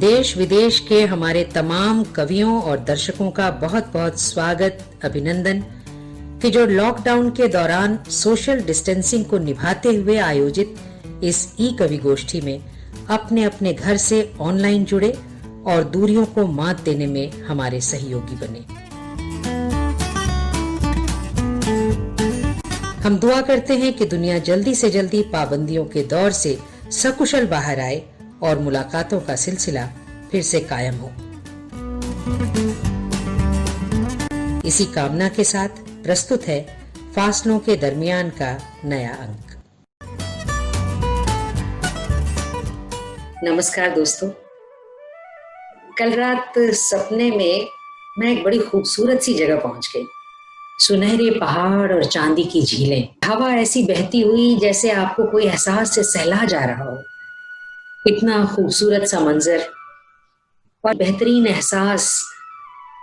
देश विदेश के हमारे तमाम कवियों और दर्शकों का बहुत बहुत स्वागत, अभिनंदन कि जो लॉकडाउन के दौरान सोशल डिस्टेंसिंग को निभाते हुए आयोजित इस ई कवि गोष्ठी में अपने अपने घर से ऑनलाइन जुड़े और दूरियों को मात देने में हमारे सहयोगी बने। हम दुआ करते हैं कि दुनिया जल्दी से जल्दी पाबंदियों के दौर से सकुशल बाहर आए और मुलाकातों का सिलसिला फिर से कायम हो। इसी कामना के साथ प्रस्तुत है फासलों के दरमियान का नया अंक। नमस्कार दोस्तों, कल रात सपने में मैं एक बड़ी खूबसूरत सी जगह पहुंच गई। सुनहरे पहाड़ और चांदी की झीलें, हवा ऐसी बहती हुई जैसे आपको कोई एहसास से सहला जा रहा हो। इतना खूबसूरत सा मंजर और बेहतरीन एहसास,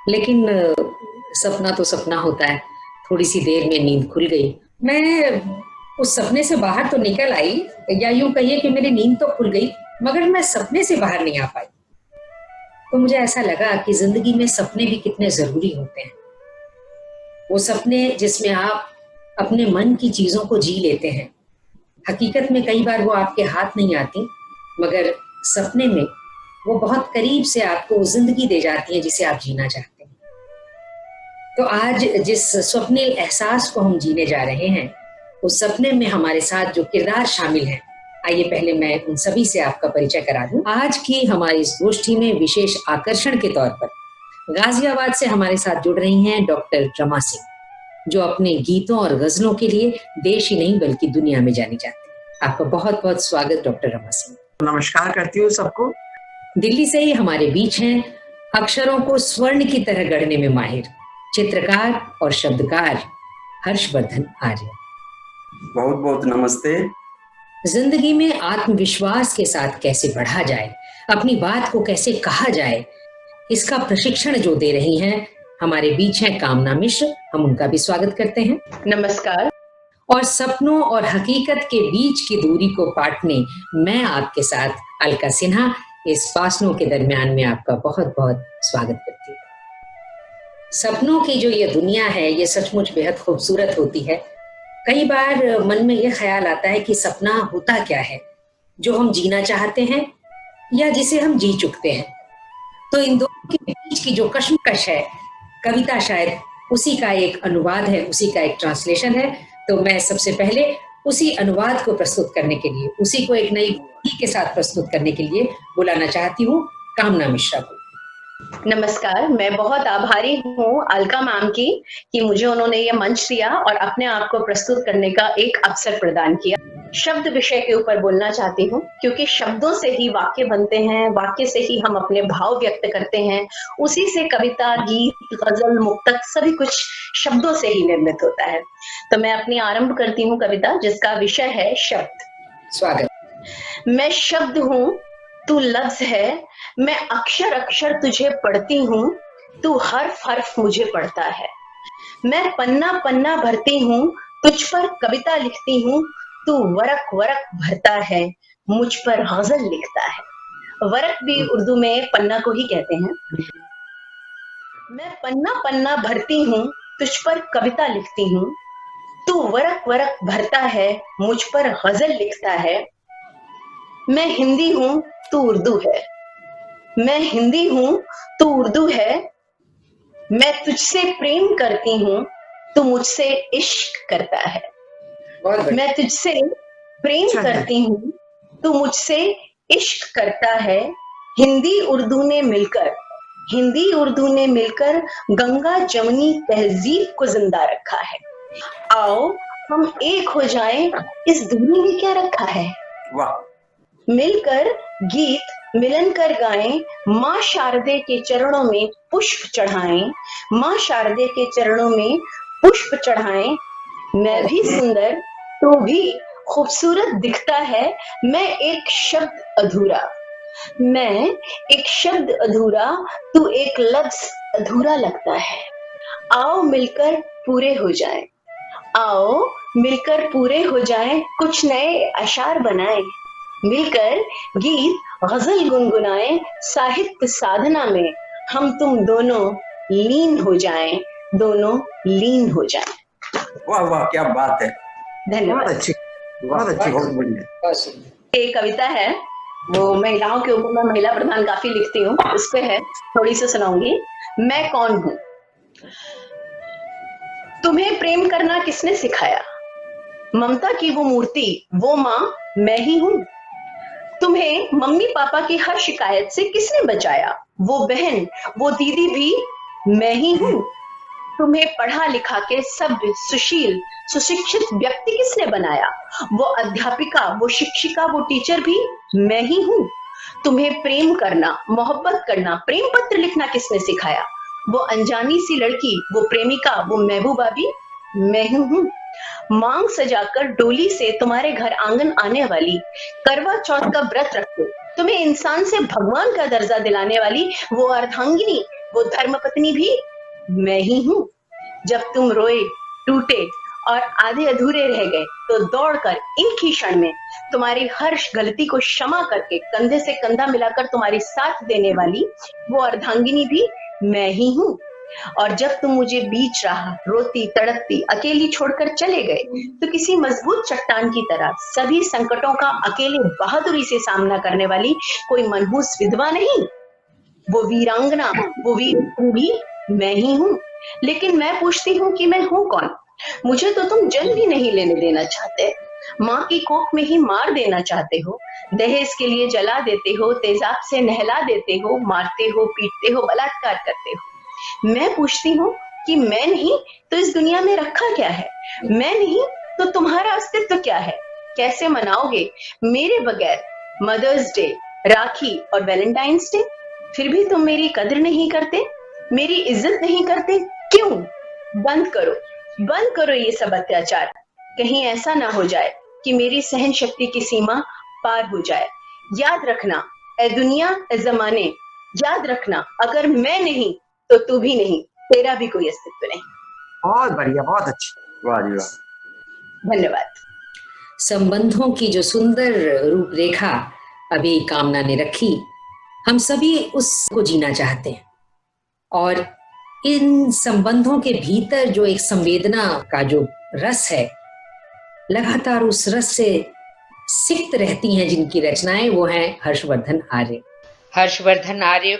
लेकिन सपना तो सपना होता है। थोड़ी सी देर में नींद खुल गई। मैं उस सपने से बाहर तो निकल आई, या यूं कहिए कि मेरी नींद तो खुल गई, मगर मैं सपने से बाहर नहीं आ पाई। तो मुझे ऐसा लगा कि जिंदगी में सपने भी कितने जरूरी होते हैं। वो सपने जिसमें आप अपने मन की चीजों को जी लेते हैं। हकीकत में कई बार वो आपके हाथ नहीं आती, मगर सपने में वो बहुत करीब से आपको जिंदगी दे जाती है जिसे आप जीना चाहते हैं। तो आज जिस स्वप्निल एहसास को हम जीने जा रहे हैं, उस सपने में हमारे साथ जो किरदार शामिल हैं, आइए पहले मैं उन सभी से आपका परिचय करा दूं। आज की हमारी इस गोष्ठी में विशेष आकर्षण के तौर पर गाजियाबाद से हमारे साथ जुड़ रही हैं डॉक्टर रमा सिंह, जो अपने गीतों और गजलों के लिए देश ही नहीं बल्कि दुनिया में जानी जाती है। आपका बहुत बहुत स्वागत डॉक्टर रमा सिंह। नमस्कार करती हूँ सबको। दिल्ली से ही हमारे बीच हैं अक्षरों को स्वर्ण की तरह गढ़ने में माहिर चित्रकार और शब्दकार हर्षवर्धन आर्य। बहुत बहुत नमस्ते। जिंदगी में आत्मविश्वास के साथ कैसे बढ़ा जाए, अपनी बात को कैसे कहा जाए, इसका प्रशिक्षण जो दे रही हैं हमारे बीच हैं कामना मिश्र। हम उनका भी स्वागत करते हैं। नमस्कार। और सपनों और हकीकत के बीच की दूरी को पाटने मैं आपके साथ अलका सिन्हा इस फासलों के दरमियान में आपका बहुत बहुत स्वागत करती हूँ। सपनों की जो ये दुनिया है, ये सचमुच बेहद खूबसूरत होती है। कई बार मन में ये ख्याल आता है कि सपना होता क्या है, जो हम जीना चाहते हैं या जिसे हम जी चुकते हैं। तो इन दोनों के बीच की जो कश्मकश है, कविता शायद उसी का एक अनुवाद है, उसी का एक ट्रांसलेशन है। तो मैं सबसे पहले उसी अनुवाद को प्रस्तुत करने के लिए, उसी को एक नई बोली के साथ प्रस्तुत करने के लिए बुलाना चाहती हूँ कामना मिश्रा को। नमस्कार। मैं बहुत आभारी हूँ अलका मैम की कि मुझे उन्होंने ये मंच दिया और अपने आप को प्रस्तुत करने का एक अवसर प्रदान किया। शब्द विषय के ऊपर बोलना चाहती हूँ, क्योंकि शब्दों से ही वाक्य बनते हैं, वाक्य से ही हम अपने भाव व्यक्त करते हैं। उसी से कविता, गीत, गजल, मुक्तक सभी कुछ शब्दों से ही निर्मित होता है। तो मैं अपनी आरंभ करती हूँ कविता, जिसका विषय है शब्द। स्वागत। मैं शब्द हूँ, तू लफ्ज है, मैं अक्षर अक्षर तुझे पढ़ती हूँ, तू हर्फ हर्फ मुझे पढ़ता है। मैं पन्ना पन्ना भरती हूँ, तुझ पर कविता लिखती हूँ, तू वरक वरक भरता है, मुझ पर गजल लिखता है। वरक भी उर्दू में पन्ना को ही कहते हैं। मैं पन्ना पन्ना भरती हूँ, तुझ पर कविता लिखती हूँ, तू वरक वरक भरता है, मुझ पर गजल लिखता है। मैं हिंदी हूँ, तू उर्दू है। मैं हिंदी हूँ, तू उर्दू है। मैं तुझसे प्रेम करती हूँ, तू मुझसे इश्क करता है। मैं तुझसे प्रेम करती हूँ, तू मुझसे इश्क करता है। हिंदी उर्दू ने मिलकर, हिंदी उर्दू ने मिलकर गंगा जमुनी तहजीब को जिंदा रखा है। आओ हम एक हो जाएं, इस दूरी में क्या रखा है। वाह। मिलकर गीत मिलन कर गाएं, माँ शारदे के चरणों में पुष्प चढ़ाएं, माँ शारदे के चरणों में पुष्प चढ़ाएं। मैं भी सुंदर, तो भी खूबसूरत दिखता है। मैं एक शब्द अधूरा, मैं एक शब्द अधूरा, तू एक लफ्ज अधूरा लगता है। आओ मिलकर पूरे हो जाएं, आओ मिलकर पूरे हो जाएं, कुछ नए अशार बनाएं। मिलकर गीत गजल गुनगुनाएं, साहित्य साधना में हम तुम दोनों लीन हो जाएं, दोनों लीन हो जाएं। वाह वाह, क्या बात है। धन्यवाद। बहुत अच्छी, बहुत अच्छी, बहुत बढ़िया। एक कविता है, वो महिलाओं के ऊपर, मैं महिला प्रधान काफी लिखती हूँ, उस पे है, थोड़ी सी सुनाऊंगी। मैं कौन हूँ? तुम्हें प्रेम करना किसने सिखाया? ममता की वो मूर्ति, वो माँ मैं ही हूँ। तुम्हें मम्मी पापा की हर शिकायत से किसने बचाया? वो बहन, वो दीदी भी मैं ही हूँ। तुम्हें पढ़ा लिखा के सभ्य, सुशील, सुशिक्षित व्यक्ति किसने बनाया? वो अध्यापिका, वो शिक्षिका, वो टीचर भी मैं ही हूँ। तुम्हें प्रेम करना, मोहब्बत करना, प्रेम पत्र लिखना किसने सिखाया? वो अनजानी सी लड़की, वो प्रेमिका, वो महबूबा भी मैं ही हूँ। मांग सजाकर डोली से तुम्हारे घर आंगन आने वाली, करवा चौथ का व्रत रखते तुम्हें इंसान से भगवान का दर्जा दिलाने वाली वो अर्धांगिनी, वो धर्मपत्नी भी मैं ही हूँ। जब तुम रोए, टूटे और आधे अधूरे रह गए तो दौड़कर इनकी क्षण में तुम्हारी हर गलती को क्षमा करके कंधे से कंधा मिलाकर तुम्हारी साथ देने वाली वो अर्धांगिनी भी मैं ही हूँ। और जब तुम मुझे बीच राह रोती तड़पती अकेली छोड़कर चले गए तो किसी मजबूत चट्टान की तरह सभी संकटों का अकेले बहादुरी से सामना करने वाली कोई मनहूस विधवा नहीं, वो वीरांगना, वो वीर भी मैं ही हूँ। लेकिन मैं पूछती हूँ कि मैं हूँ कौन? मुझे तो तुम जन्म भी नहीं लेने देना चाहते, माँ की कोख में ही मार देना चाहते हो, दहेज के लिए जला देते हो, तेजाब से नहला देते हो, मारते हो, पीटते हो, बलात्कार करते हो। मैं पूछती हूँ कि मैं नहीं तो इस दुनिया में रखा क्या है? मैं नहीं तो तुम्हारा अस्तित्व क्या है? कैसे मनाओगे मेरे बगैर मदर्स डे, राखी और वैलेंटाइंस डे? फिर भी तुम मेरी कदर नहीं करते, मेरी इज्जत नहीं करते, क्यों? बंद करो ये सब अत्याचार। कहीं ऐसा ना हो जाए कि मेरी सहन शक्ति की सीमा पार हो जाए। याद रखना ए दुनिया, ए जमाने, याद रखना अगर मैं नहीं तो तू भी नहीं, तेरा भी कोई अस्तित्व नहीं। बहुत बढ़िया, बहुत अच्छी। वाह जी वाह। धन्यवाद। संबंधों की जो सुंदर रूपरेखा अभी कामना ने रखी, हम सभी उसको जीना चाहते हैं और इन संबंधों के भीतर जो एक संवेदना का जो रस है, लगातार उस रस से सिक्त रहती हैं जिनकी रचनाएं, वो हैं हर्षवर्धन आर्य। हर्षवर्धन आर्य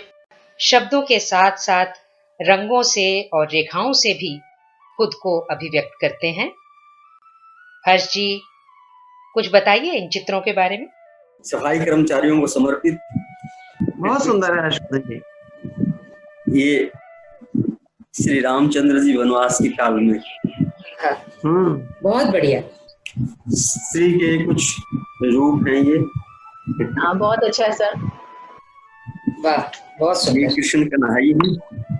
शब्दों के साथ साथ रंगों से और रेखाओं से भी खुद को अभिव्यक्त करते हैं। हर्ष जी, कुछ बताइए इन चित्रों के बारे में। सफाई कर्मचारियों को समर्पित, बहुत सुंदर है हर्षवर्धन जी। ये श्री रामचंद्र जी वनवास के काल में, हाँ, बहुत बढ़िया। श्री के कुछ रूप हैं ये। हाँ, बहुत अच्छा है सर। वाह, बहुत श्री सुंदर। कृष्ण कन्हैया है।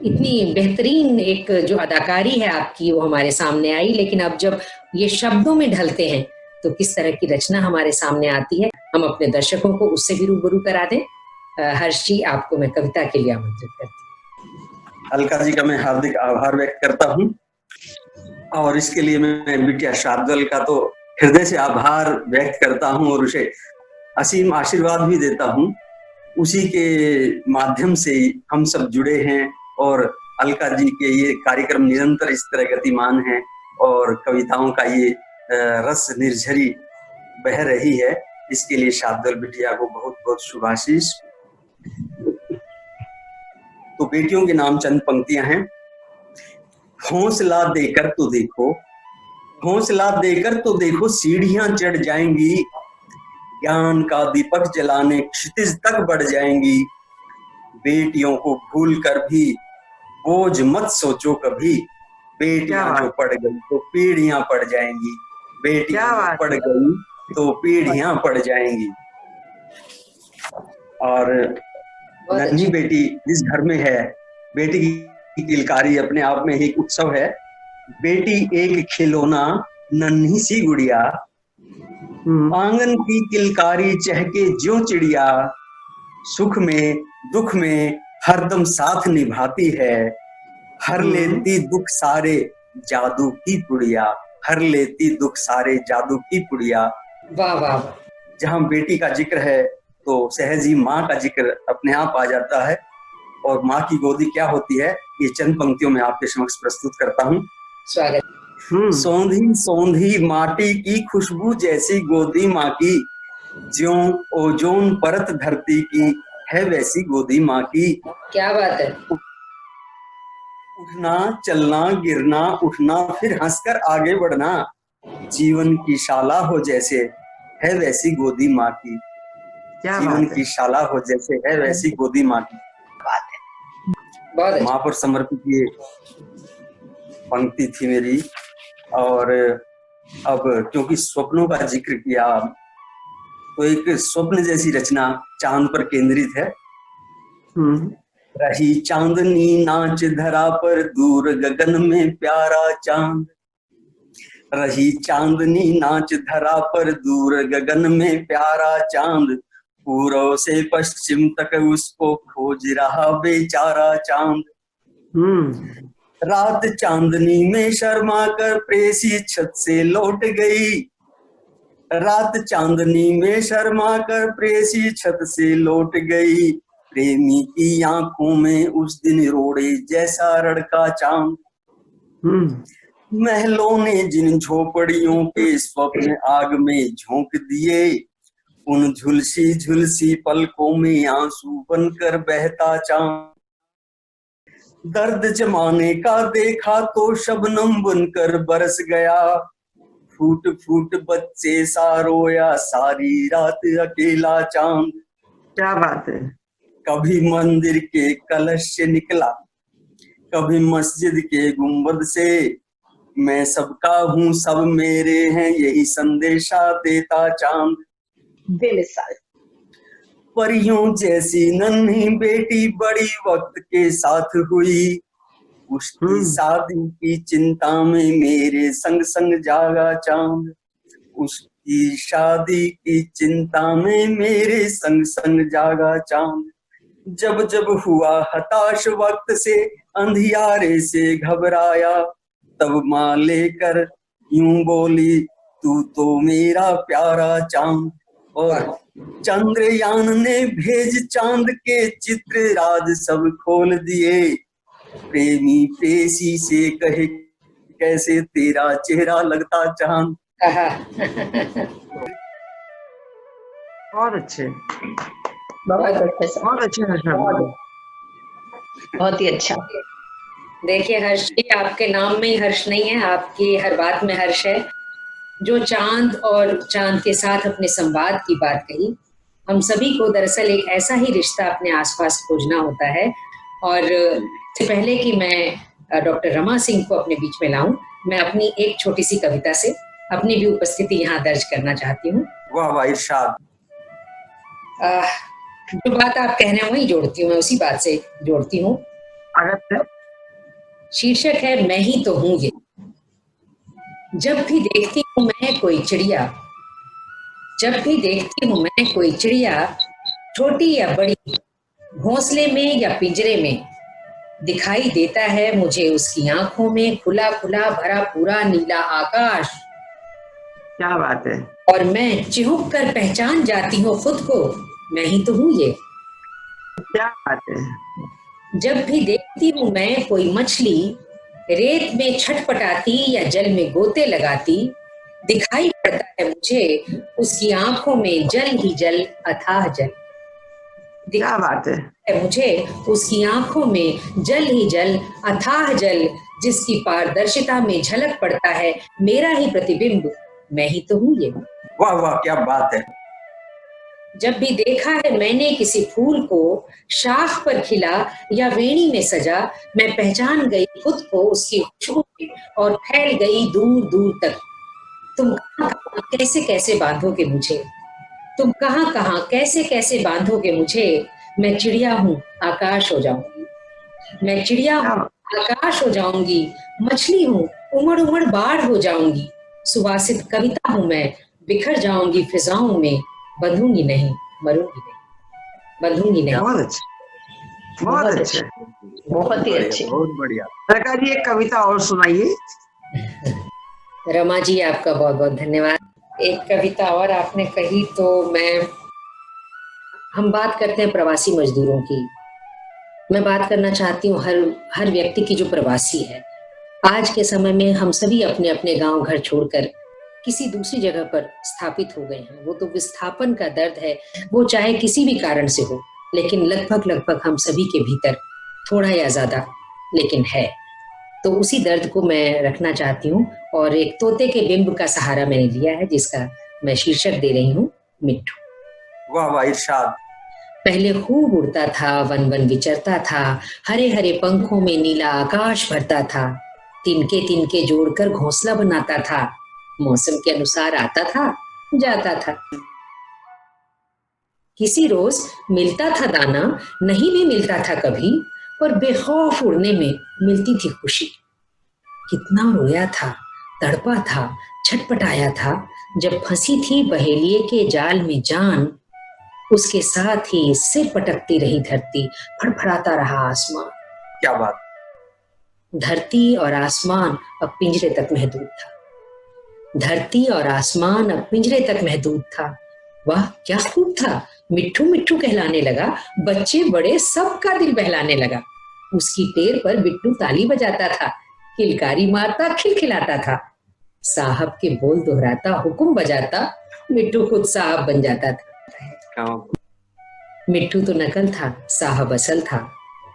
इतनी बेहतरीन एक जो अदाकारी है आपकी, वो हमारे सामने आई, लेकिन अब जब ये शब्दों में ढलते हैं तो किस तरह की रचना हमारे सामने आती है, हम अपने दर्शकों को उससे भी रूबरू करा दें। हर्ष जी, आपको मैं कविता के लिए आमंत्रित करती हूँ। अलका जी का मैं हार्दिक आभार व्यक्त करता हूँ और इसके लिए मैं बिटिया शार्दुल का तो हृदय से आभार व्यक्त करता हूँ और उसे असीम आशीर्वाद भी देता हूँ। उसी के माध्यम से हम सब जुड़े हैं और अलका जी के ये कार्यक्रम निरंतर इस तरह गतिमान है और कविताओं का ये रस निर्झरी बह रही है। इसके लिए शार्दुल बिटिया को बहुत बहुत शुभाशीष। तो बेटियों के नाम चंद पंक्तियां हैं। हौसला देकर तो देखो, हौसला देकर तो देखो, सीढ़ियां चढ़ जाएंगी, ज्ञान का दीपक जलाने क्षितिज तक बढ़ जाएंगी। बेटियों को भूल कर भी बोझ मत सोचो कभी, बेटियां जो पढ़ गई तो पीढ़ियां पढ़ जाएंगी, बेटियां जो पढ़ गई तो पीढ़ियां पढ़ जाएंगी। और नन्ही बेटी जिस घर में है, बेटी की किलकारी अपने आप में एक उत्सव है। बेटी एक खिलौना नन्ही सी गुड़िया, आंगन की किलकारी चहके ज्यों चिड़िया, सुख में दुख में हरदम साथ निभाती है, हर लेती दुख सारे जादू की पुड़िया, हर लेती दुख सारे जादू की पुड़िया। वाह वाह। जहाँ बेटी का जिक्र है तो सहज ही माँ का जिक्र अपने आप आ जाता है। और माँ की गोदी क्या होती है, ये चंद पंक्तियों में आपके समक्ष प्रस्तुत करता हूँ। स्वागत। सौंधी सौंधी माटी की खुशबू जैसी गोदी माँ की, ज्यों ओजोन परत धरती की है वैसी गोदी माँ की। क्या बात है। उठना चलना गिरना उठना फिर हंसकर आगे बढ़ना, जीवन की शाला हो जैसे है वैसी गोदी माँ की। जीवन की शाला हो जैसे है वैसी गोदी माँ की। बहुत माँ पर समर्पित ये पंक्ति थी मेरी। और अब क्योंकि स्वप्नों का जिक्र किया, तो एक स्वप्न जैसी रचना चांद पर केंद्रित है। रही चांदनी नाच धरा पर दूर गगन में प्यारा चांद, रही चांदनी नाच धरा पर दूर गगन में प्यारा चांद, पूर्व से पश्चिम तक उसको खोज रहा बेचारा चांद। रात चांदनी में शर्मा कर प्रेसी छत से लौट गई, रात चांदनी में शर्मा कर प्रेसी छत से लौट गई, प्रेमी की आंखों में उस दिन रोड़े जैसा रड़का चांद। महलों ने जिन झोपड़ियों के स्वप्न आग में झोंक दिए, उन झुलसी झुलसी पलकों में आंसू बनकर बहता चांद। दर्द जमाने का देखा तो शबनम बनकर बरस गया, फूट फूट बच्चे सा रोया सारी रात अकेला चांद। क्या बात है। कभी मंदिर के कलश से निकला, कभी मस्जिद के गुंबद से, मैं सबका हूँ सब मेरे हैं यही संदेशा देता चांद। बेमिसाल। परियों जैसी नन्ही बेटी बड़ी वक्त के साथ हुई, उसकी शादी की चिंता में मेरे संग संग जागा चांद, उसकी शादी की चिंता में मेरे संग संग जागा चांद। जब जब हुआ हताश वक्त से अंधियारे से घबराया, तब माँ लेकर यूं बोली तू तो मेरा प्यारा चांद। और चंद्रयान ने भेज चांद के चित्र राज सब खोल दिए, प्रेमी प्रेसी से कहे कैसे तेरा चेहरा लगता चांद। बहुत अच्छे, बहुत अच्छे, बहुत अच्छे, बहुत ही अच्छा। देखिए हर्ष जी, आपके नाम में ही हर्ष नहीं है, आपकी हर बात में हर्ष है। जो चांद और चांद के साथ अपने संवाद की बात कही, हम सभी को दरअसल एक ऐसा ही रिश्ता अपने आसपास खोजना होता है। और इससे पहले कि मैं डॉक्टर रमा सिंह को अपने बीच में लाऊं, मैं अपनी एक छोटी सी कविता से अपनी भी उपस्थिति यहाँ दर्ज करना चाहती हूँ। वाह वाह इरशाद। जो बात आप कह रहे हैं वही जोड़ती हूँ, मैं उसी बात से जोड़ती हूँ। शीर्षक है मैं ही तो हूँ ये। जब भी देखती हूँ मैं कोई चिड़िया, जब भी देखती हूँ मैं कोई चिड़िया, छोटी या बड़ी, घोंसले में या पिंजरे में, दिखाई देता है मुझे उसकी आंखों में खुला खुला भरा पूरा नीला आकाश। क्या बात है। और मैं चिहुक कर पहचान जाती हूँ खुद को, मैं ही तो हूँ ये। क्या बात है। जब भी देखती हूँ मैं कोई मछली, रेत में छटपटाती या जल में गोते लगाती, दिखाई पड़ता है मुझे उसकी आंखों में जल ही जल अथाह जल। क्या बात है। मुझे उसकी आंखों में जल ही जल अथाह जल, जिसकी पारदर्शिता में झलक पड़ता है मेरा ही प्रतिबिंब, मैं ही तो हूँ ये। वाह वाह क्या बात है। जब भी देखा है मैंने किसी फूल को शाख पर खिला या वेणी में सजा, मैं पहचान गई खुद को उसकी खुशबू में और फैल गई दूर दूर तक। तुम कहाँ कहाँ कैसे कैसे बांधोगे मुझे, तुम कहाँ कहाँ कैसे कैसे बांधोगे मुझे, मैं चिड़िया हूँ आकाश हो जाऊंगी, मैं चिड़िया हूँ आकाश हो जाऊंगी, मछली हूँ उमड़ उमड़ बाढ़ हो जाऊंगी, सुवासित कविता हूँ मैं बिखर जाऊंगी फिजाओं में, बंधूंगी नहीं मरूंगी नहीं, बंधूंगी नहीं। बहुत अच्छे, बहुत अच्छे, बहुत ही अच्छे, बहुत बढ़िया। सरकार जी एक कविता और सुनाइए। रमा जी आपका बहुत बहुत धन्यवाद। एक कविता और आपने कही तो हम बात करते हैं प्रवासी मजदूरों की। मैं बात करना चाहती हूँ हर हर व्यक्ति की जो प्रवासी है। आज के समय में हम सभी अपने अपने गांव घर छोड़कर किसी दूसरी जगह पर स्थापित हो गए हैं। वो तो विस्थापन का दर्द है, वो चाहे किसी भी कारण से हो, लेकिन लगभग लगभग हम सभी के भीतर थोड़ा या ज्यादा लेकिन है। तो उसी दर्द को मैं रखना चाहती हूँ और एक तोते के बिंब का सहारा मैंने लिया है, जिसका मैं शीर्षक दे रही हूँ, मिट्ठू। वाह वाह, इरशाद। पहले खूब उड़ता था, वन वन विचरता था, हरे हरे पंखों में नीला आकाश भरता था, तिनके तिनके जोड़कर घोंसला बनाता था, मौसम के अनुसार आता था, जाता था। किसी रोज मिलता था दाना, नहीं भी मिलता था कभी, पर बेखौफ उड़ने में मिलती थी खुशी। कितना रोया था, तड़पा था, छटपटाया था, जब फंसी थी बहेलिए के जाल में जान। उसके साथ ही सिर पटकती रही धरती, फड़फड़ाता रहा आसमान। क्या बात। धरती और आसमान अब पिंजरे तक महदूद था। धरती और आसमान अब पिंजरे तक महदूद था। वाह क्या खूब था, मिट्ठू मिट्ठू कहलाने लगा, बच्चे बड़े सबका दिल बहलाने लगा। उसकी टेर पर बिट्टू ताली बजाता था, किलकारी मारता खिलखिलाता था, साहब के बोल दोहराता हुक्म बजाता, मिट्टू खुद साहब बन जाता था। मिट्टू तो नकल था, साहब असल था।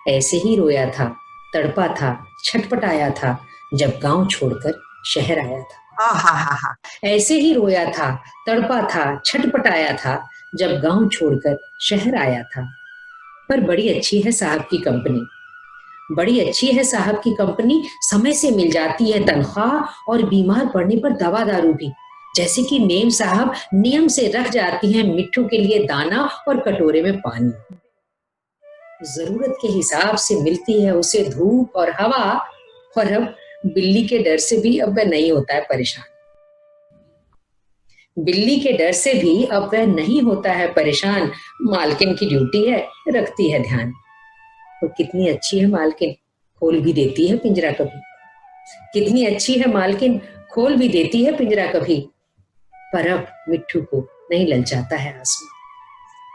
ऐसे ही रोया था, तड़पा था, छटपटाया था, जब गांव छोड़कर शहर आया था। ऐसे ही रोया था, तड़पा था, छटपटाया था, जब गांव छोड़कर शहर आया था। पर बड़ी अच्छी है साहब की कंपनी, बड़ी अच्छी है साहब की कंपनी, समय से मिल जाती है तनख्वाह और बीमार पड़ने पर दवा दारू भी। जैसे कि मेम साहब नियम से रख जाती हैं मिट्ठू के लिए दाना और कटोरे में पानी। जरूरत के हिसाब से मिलती है उसे धूप और हवा, और अब बिल्ली के डर से भी अब वह नहीं होता है परेशान। बिल्ली के डर से भी अब वह नहीं होता है परेशान, मालकिन की ड्यूटी है, रखती है ध्यान। तो कितनी अच्छी है मालकिन, खोल भी देती है पिंजरा कभी। कितनी अच्छी है मालकिन, खोल भी देती है पिंजरा कभी। पर अब मिट्ठू को नहीं ललचाता है आसमान।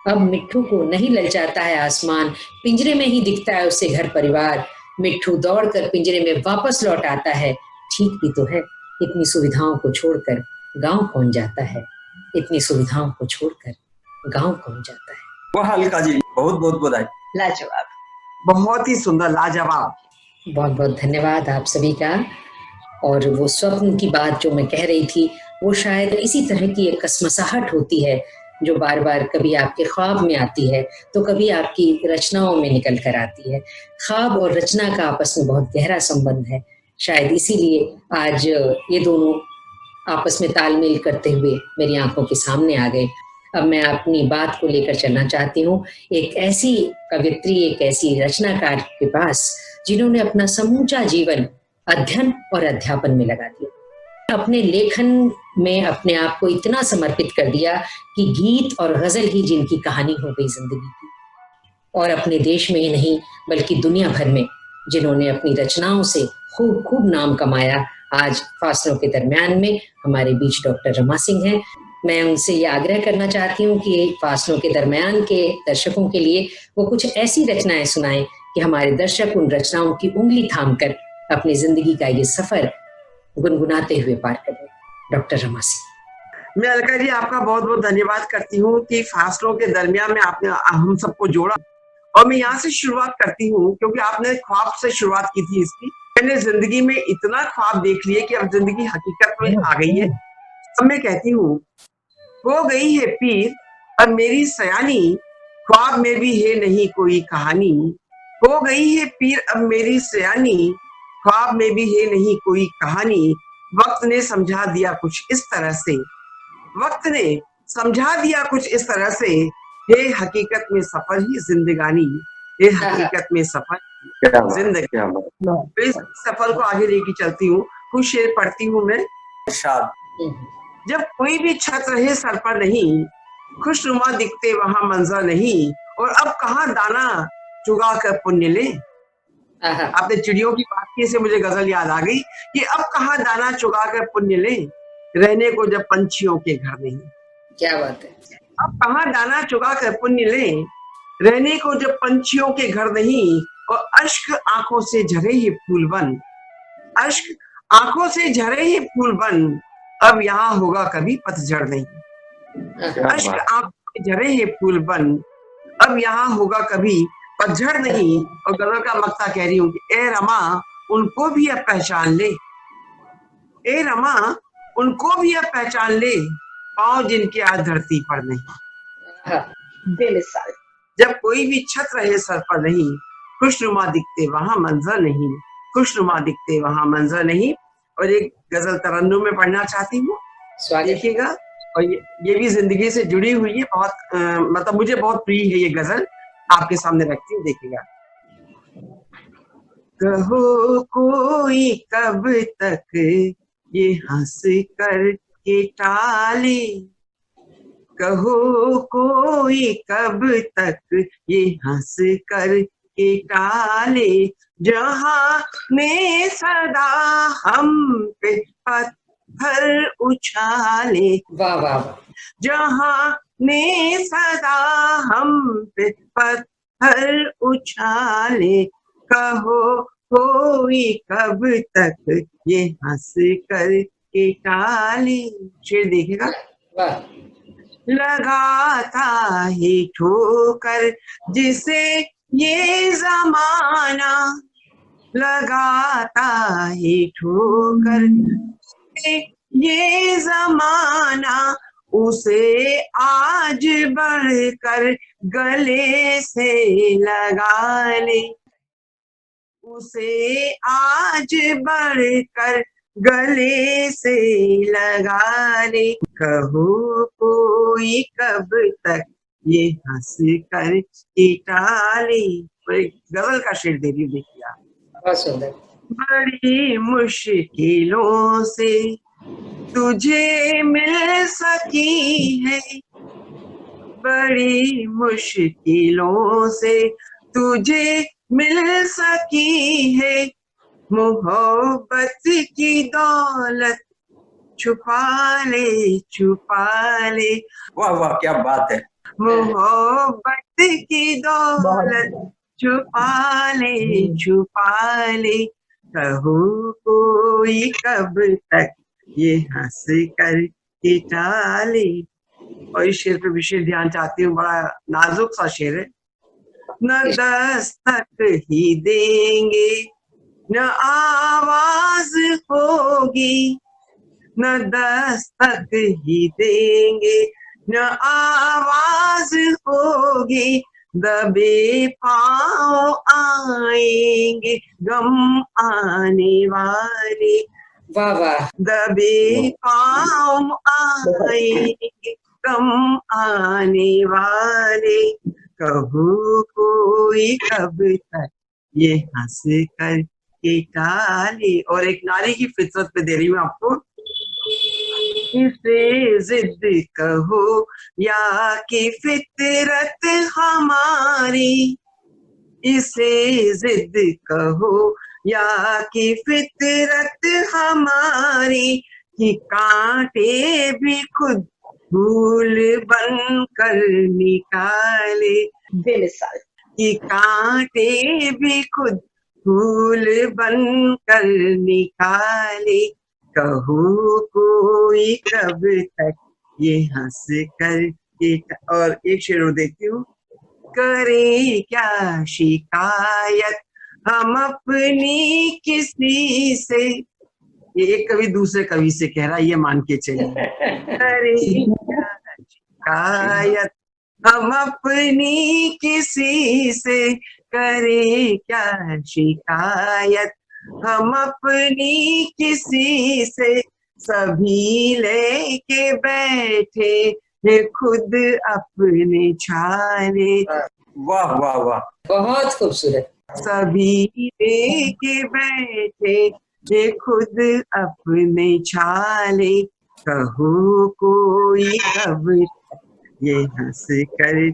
अब मिट्ठू को नहीं ललचाता है आसमान, पिंजरे में ही दिखता है उसे घर परिवार। मिट्ठू दौड़कर पिंजरे में वापस लौट आता है। ठीक भी तो है, इतनी सुविधाओं को छोड़कर गांव कौन जाता है, इतनी सुविधाओं को छोड़कर गांव कौन जाता है। वाह अलका जी, बहुत बहुत बधाई। लाजवाब, बहुत ही सुंदर, लाजवाब। बहुत बहुत धन्यवाद आप सभी का। और वो स्वप्न की बात जो मैं कह रही थी, वो शायद इसी तरह की एक कसमसाहट होती है जो बार बार कभी आपके ख्वाब में आती है तो कभी आपकी रचनाओं में निकल कर आती है। ख्वाब और रचना का आपस में बहुत गहरा संबंध है, शायद इसीलिए आज ये दोनों आपस में तालमेल करते हुए मेरी आंखों के सामने आ गए। अब मैं अपनी बात को लेकर चलना चाहती हूँ एक ऐसी कवित्री, एक ऐसी रचनाकार के पास जिन्होंने अपना समूचा जीवन अध्ययन और अध्यापन में लगा दिया। अपने लेखन में अपने आप को इतना समर्पित कर दिया कि गीत और गजल ही जिनकी कहानी हो गई जिंदगी की। और अपने देश में ही नहीं बल्कि दुनिया भर में जिन्होंने अपनी रचनाओं से खूब खूब नाम कमाया। आज फासलों के दरमियान में हमारे बीच डॉक्टर रमा सिंह हैं। मैं उनसे ये आग्रह करना चाहती हूँ कि फासलों के दरमियान के दर्शकों के लिए वो कुछ ऐसी रचनाएं सुनाएं कि हमारे दर्शक उन रचनाओं की उंगली थामकर अपनी जिंदगी का ये सफर गुनगुनाते हुए पार करें। डॉक्टर रमा सिंह। मैं अलका जी आपका बहुत बहुत धन्यवाद करती हूँ कि फासलों के दरमियान में आपने हम सबको जोड़ा। और मैं यहाँ से शुरुआत करती हूँ क्योंकि आपने ख्वाब से शुरुआत की थी इसकी। मैंने जिंदगी में इतना ख्वाब देख लिए कि अब जिंदगी हकीकत में आ गई है। अब मैं कहती हूँ, हो गई है पीर और मेरी सयानी, ख्वाब में भी है नहीं कोई कहानी। हो गई है पीर अब मेरी सयानी, ख्वाब में भी है नहीं कोई कहानी। वक्त ने समझा दिया कुछ इस तरह से, वक्त ने समझा दिया कुछ इस तरह से, ये हकीकत में सफर ही जिंदगानी, ये हकीकत में सफर जिंदगी। इस सफर को आगे लेके चलती हूँ। कुछ शेर पढ़ती हूँ मैं। जब कोई भी छत रहे सर पर नहीं, खुशनुमा दिखते वहां मंजर नहीं, और अब कहाँ दाना चुगा कर पुण्य ले। आपने चिड़ियों की बात की से मुझे गजल याद आ गई कि अब कहाँ दाना चुगा कर पुण्य ले। रहने को जब पंछियों के घर नहीं। क्या बात है। अब कहाँ दाना चुगा कर पुण्य ले, रहने को जब पंछियों के घर नहीं, और अश्क आंखों से झरे ही फूल बन, अश्क आंखों से झरे ही फूल बन, अब यहाँ होगा कभी पतझड़ नहीं। अश्क आंखों से झरे ही फूल बन, अब यहाँ होगा कभी पतझड़ नहीं। और गजल का मक्ता कह रही हूँ कि ए रमा उनको भी अब पहचान ले, ए रमा उनको भी अब पहचान ले, पाँव जिनके आज धरती पर नहीं। बेमिसाल। जब कोई भी छत रहे सर पर नहीं, खुशनुमा दिखते वहां मंजर नहीं, खुशनुमा दिखते वहां मंजर नहीं। और एक गजल तरन्नुम में पढ़ना चाहती हूँ, देखिएगा। और ये भी जिंदगी से जुड़ी हुई है, बहुत मतलब मुझे बहुत प्रिय है ये गजल, आपके सामने रखती हूँ, देखिएगा। कहो कोई कब तक ये हंस कर के टाले, कहो कोई कब तक ये हंस कर के टाले, जहां ने सदा हम पे पत्थर उछाले, वाह वाह। जहां ने सदा हम पे पत्थर उछाले, कहो कोई कब तक ये हंस कर के टाले। शेर देखिएगा। वाह। लगाता ही ठोकर जिसे ये जमाना, लगाता ही ठोकर जिसे ये जमाना, उसे आज बढ़कर गले से लगा ले, उसे आज बढ़कर गले से लगा ले, कहो कोई कब तक ये हंस कर के टाले। गजल का शेर दे दी, देखिए। बहुत सुंदर। बड़ी मुश्किलों से तुझे मिल सकी है, बड़ी मुश्किलों से तुझे मिल सकी है, मोहब्बत की दौलत छुपा ले, छुपा ले। वाह वाह, क्या बात है। मोहब्बत की दौलत छुपा ले, छुपा ले, कहो कोई कब तक ये हंस कर के टाले। और इस शेर पे विशेष ध्यान चाहती हूँ, बड़ा नाजुक सा शेर है। न दस्तक ही देंगे न आवाज होगी, न दस्तक ही देंगे न आवाज होगी, दबे पाँव आएंगे गम आने वाले, वाह वाह। दबे पाँव आएंगे गम आने वाले, कहो कोई कब तक ये हंस कर के टाले। और एक नारी की फितरत पे दे रही हूँ आपको, इसे जिद कहो या कि फितरत हमारी, इसे जिद कहो या कि फितरत हमारी, कि कांटे भी खुद फूल बन कर निकाले, बेमिसाल। कि कांटे भी खुद फूल बन कर निकाले, कहो कोई कब तक ये हंस कर के। और एक शेर और देखती हूँ, करे क्या शिकायत हम अपनी किसी से, ये एक कवि दूसरे कवि से कह रहा है, ये मान के चलिए। करे क्या शिकायत हम अपनी किसी से, करे क्या शिकायत हम अपनी किसी से, सभी लेके बैठे है खुद अपने छाले। वाह वाह वाह, बहुत खूबसूरत। सभी लेके बैठे है खुद अपने छाले, कहो कोई कब ये हंस कर।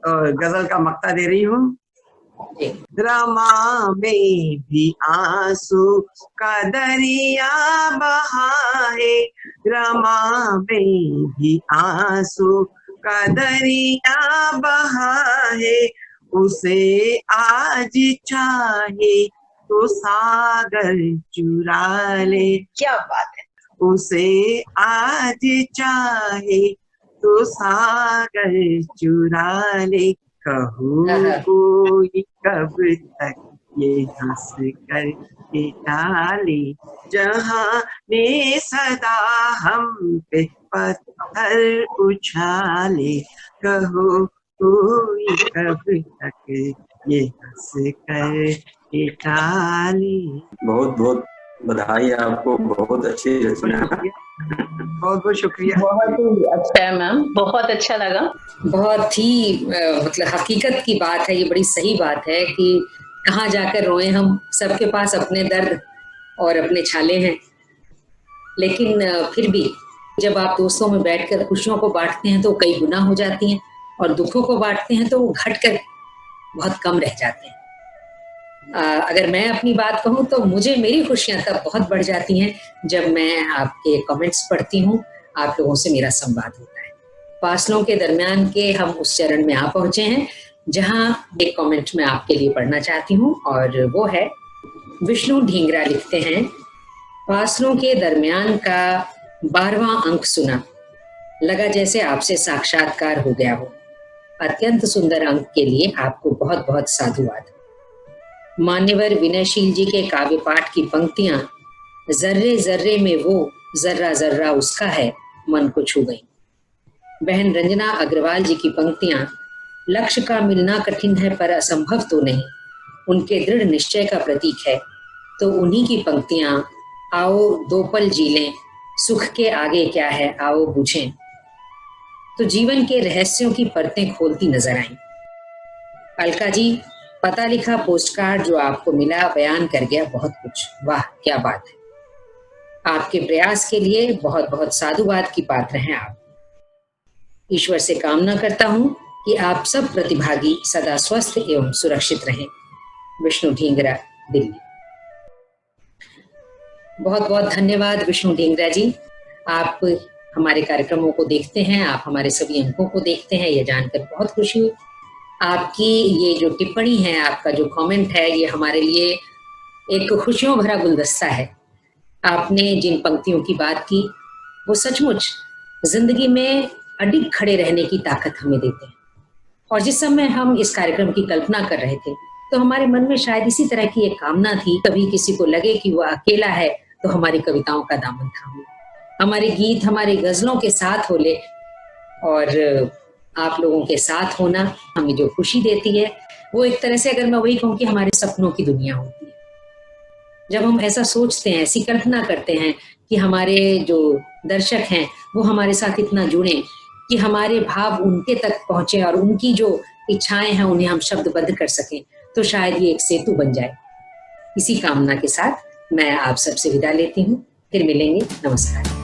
और गजल का मक्ता दे रही हूँ, रमा में भी आंसू का दरिया बहा है, रमा में भी आंसू का दरिया बहा है, उसे आज चाहे तो सागर चुरा ले। क्या बात है। उसे आज चाहे तो सागर चुरा ले, कहूँ कोई कब तक ये हंस कर के टाले, जहाँ ने सदा हम पे पत्थर उछाले, कहो कोई कब तक ये हंस कर के टाले। बहुत बहुत बधाई आपको, बहुत अच्छी रचना। बहुत बहुत शुक्रिया। बहुत ही अच्छा है मैम, बहुत अच्छा लगा। बहुत ही मतलब हकीकत की बात है, ये बड़ी सही बात है कि कहाँ जाकर रोए हम, सबके पास अपने दर्द और अपने छाले हैं। लेकिन फिर भी जब आप दोस्तों में बैठकर खुशियों को बांटते हैं तो कई गुना हो जाती हैं, और दुखों को बांटते हैं तो वो घटकर बहुत कम रह जाते हैं। अगर मैं अपनी बात कहूँ तो मुझे मेरी खुशियां तब बहुत बढ़ जाती हैं जब मैं आपके कमेंट्स पढ़ती हूँ, आप लोगों से मेरा संवाद होता है। फासलों के दरमियान के हम उस चरण में आ पहुंचे हैं जहां एक कमेंट मैं आपके लिए पढ़ना चाहती हूँ, और वो है विष्णु ढींगरा लिखते हैं, फासलों के दरमियान का 12वां अंक सुना, लगा जैसे आपसे साक्षात्कार हो गया हो। अत्यंत सुंदर अंक के लिए आपको बहुत बहुत साधुवाद। मान्यवर विनयशील जी के काव्य पाठ की पंक्तियां, जर्रे जर्रे में वो जर्रा जर्रा उसका है, मन को छू गई। बहन रंजना अग्रवाल जी की पंक्तियां, लक्ष्य का मिलना कठिन है पर असंभव तो नहीं, उनके दृढ़ निश्चय का प्रतीक है। तो उन्हीं की पंक्तियां, आओ दो पल जी लें, सुख के आगे क्या है आओ बूझें, तो जीवन के रहस्यों की परतें खोलती नजर आईं। अलका जी, पता लिखा पोस्टकार्ड जो आपको मिला बयान कर गया बहुत कुछ। वाह क्या बात है। आपके प्रयास के लिए बहुत बहुत साधुवाद की पात्र हैं आप। ईश्वर से कामना करता हूं कि आप सब प्रतिभागी सदा स्वस्थ एवं सुरक्षित रहें। विष्णु ढींगरा, दिल्ली। बहुत बहुत धन्यवाद विष्णु ढींगरा जी। आप हमारे कार्यक्रमों को देखते हैं, आप हमारे सभी अंकों को देखते हैं, यह जानकर बहुत खुशी हुई। आपकी ये जो टिप्पणी है, आपका जो कमेंट है, ये हमारे लिए एक खुशियों भरा गुलदस्ता है। आपने जिन पंक्तियों की बात की वो सचमुच जिंदगी में अडिग खड़े रहने की ताकत हमें देते हैं। और जिस समय हम इस कार्यक्रम की कल्पना कर रहे थे तो हमारे मन में शायद इसी तरह की एक कामना थी, कभी किसी को लगे कि वो अकेला है तो हमारी कविताओं का दामन थामे, हमारे गीत हमारे गजलों के साथ होले। और आप लोगों के साथ होना हमें जो खुशी देती है वो एक तरह से, अगर मैं वही कहूँ कि हमारे सपनों की दुनिया होती है। जब हम ऐसा सोचते हैं, ऐसी कल्पना करते हैं कि हमारे जो दर्शक हैं वो हमारे साथ इतना जुड़े कि हमारे भाव उनके तक पहुंचे और उनकी जो इच्छाएं हैं उन्हें हम शब्दबद्ध कर सकें, तो शायद ये एक सेतु बन जाए। इसी कामना के साथ मैं आप सबसे विदा लेती हूँ, फिर मिलेंगे। नमस्कार।